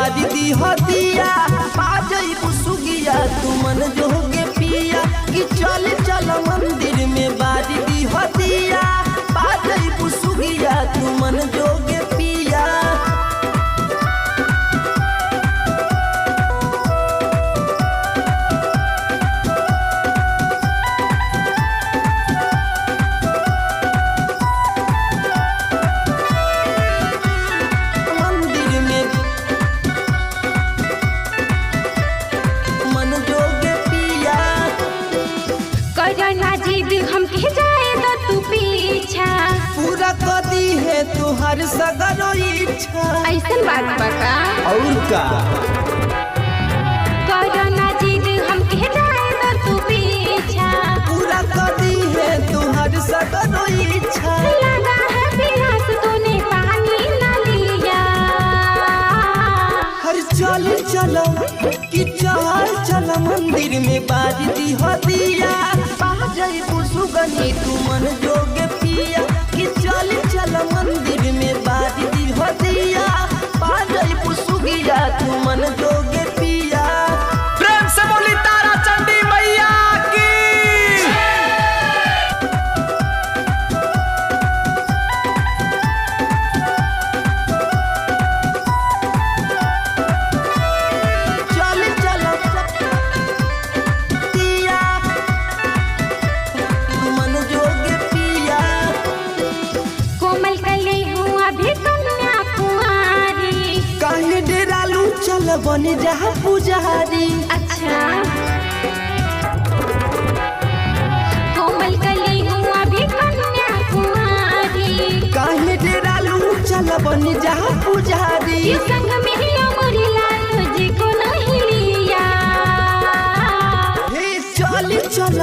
बारी दी हदिया बाजई बुसुगिया तू मन जोगे पिया कि चल चल मंदिर में बारी दी हदिया बाजई बुसुगिया तू मन जोगे पिया। पूरा कदी है तुहार सगरो इच्छा ऐसन बात बता और का करना जिद हम कह जाए तो तू पीछा पूरा कदी है तुहार सगरो इच्छा लगा है प्यास तूने पानी न लिया हर चल चलो कि चल चल मंदिर में बारी दी हदिया बाजई बुसुगनी तू मन जोगे पिया कि चल चल मंदिर में बारी दी हदिया बाजई बुसुगिया तू मन जोगे पिया। प्रेम से बोली तारा चंडी मैया की। चल चल पिया तू मन जोगे पिया। कोमल कली हूँ अभी कन्या कुंवारी काहे डेरालू चल बन जा पुजारी। अच्छा कोमल कली हूँ अभी कन्या कुंवारी काहे डेरालू चल बन जा पुजारी। ये संग में ही मोरी लाल जी को नहीं लिया हे चल चल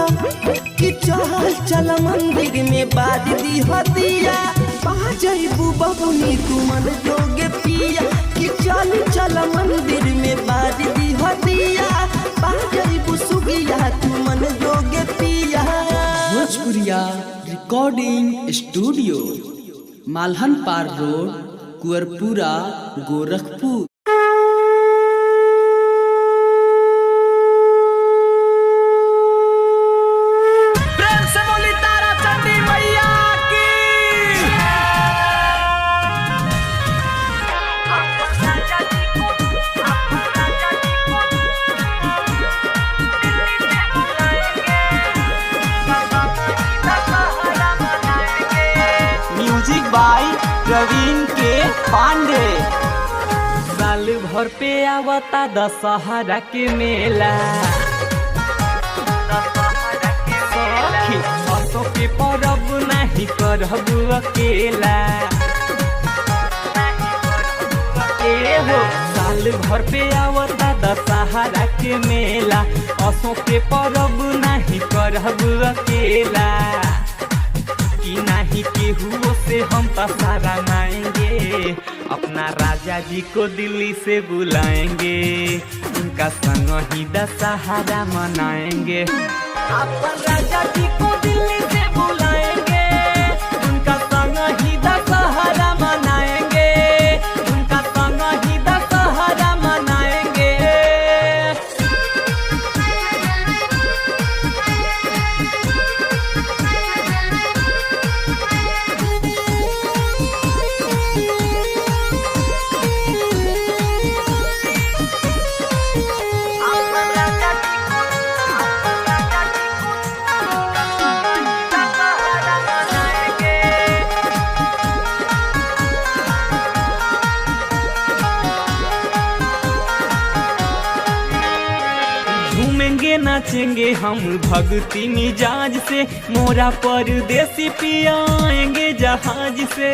कि चल चल मंदिर में बारी दी हदिया बाजई बबुनी तू मन जोगे पिया कि चल चल मंदिर में बारी दी हदिया बाजई बुसुगिया तू मन जोगे पिया। भोजपुरिया रिकॉर्डिंग स्टूडियो मालहन पार रोड कुंवरपुरा गोरखपुर। प्रेम से बोली तारा चंडी मैया की। म्यूजिक बाय प्रवीण के पांडे। साल भर पे आवता दशहरा के मेला सखी असो के परब नहीं करब अकेला ए हो साल भर पे आवता दशहरा के मेला असो के परब नहीं करब अकेला कि नहीं केहू से हम पसारा माएंगे अपना राजा जी को दिल्ली से बुलाएंगे उनका संग ही दशहरा मनाएंगे अपन राजा जी को दिल्ली से बुलाएंगे उनका संग ही दशहरा मनाएंगे उनका संग ही दशहरा मनाएंगे। झूमेंगे नाचेंगे हम भक्ति मिजाज से मोरा परदेसी पियाएंगे जहाज से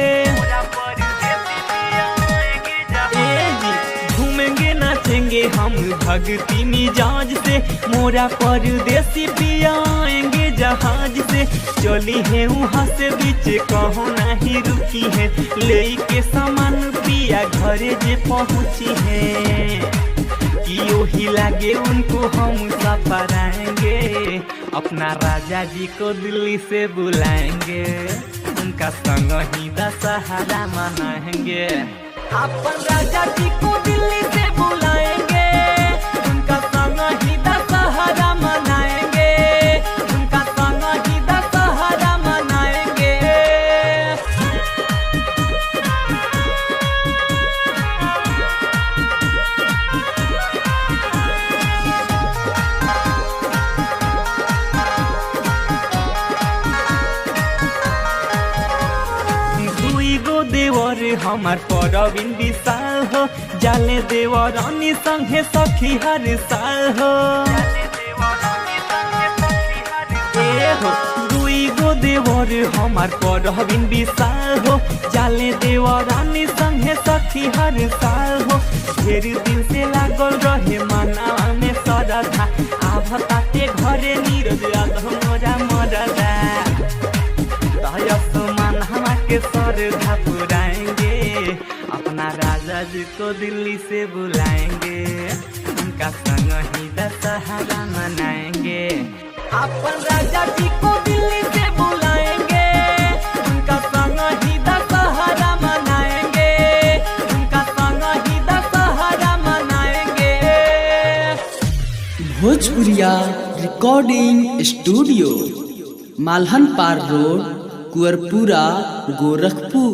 झूमेंगे नाचेंगे हम भक्ति मिजाज से मोरा परदेसी पियाएंगे जहाज से चली है वहाँ से बीच कहो नहीं रुकी है लेके सामान पिया घरे जे पहुँची है कि ओही लागे उनको हम सफराएंगे अपना राजा जी को दिल्ली से बुलाएंगे उनका संग ही दशहरा मनाएंगे। अपन राजा जी को दिल्ली से बुलाएंगे, उनका संग ही दशहरा मनाएंगे, उनका संग ही दशहरा मनाएंगे। दुई गो देवर हमार परबिन विशाल हो, जाले देवरानी संगे सखी हर साल हो। ए हो दुई गो देवर हमार परबिन विशाल हो, जाले देवरानी संगे सखी हर साल हो। ढेर दिन से लागल रहे मनावा में श्रद्धा, आभ ताते घरे नीरज यादव मोरा मरदा। आसमान हमारे श्रद्धा पुराएंगे, अपना राजा जी को दिल्ली से बुलाएंगे, उनका संग ही दशहरा मनाएंगे। अपन राजा जी को दिल्ली से बुलाएंगे, उनका संग ही दशहरा मनाएंगे, उनका संग ही दशहरा मनाएंगे। भोजपुरिया रिकॉर्डिंग स्टूडियो, मालहन पार रोड, कुअरपुरा, गोरखपुर।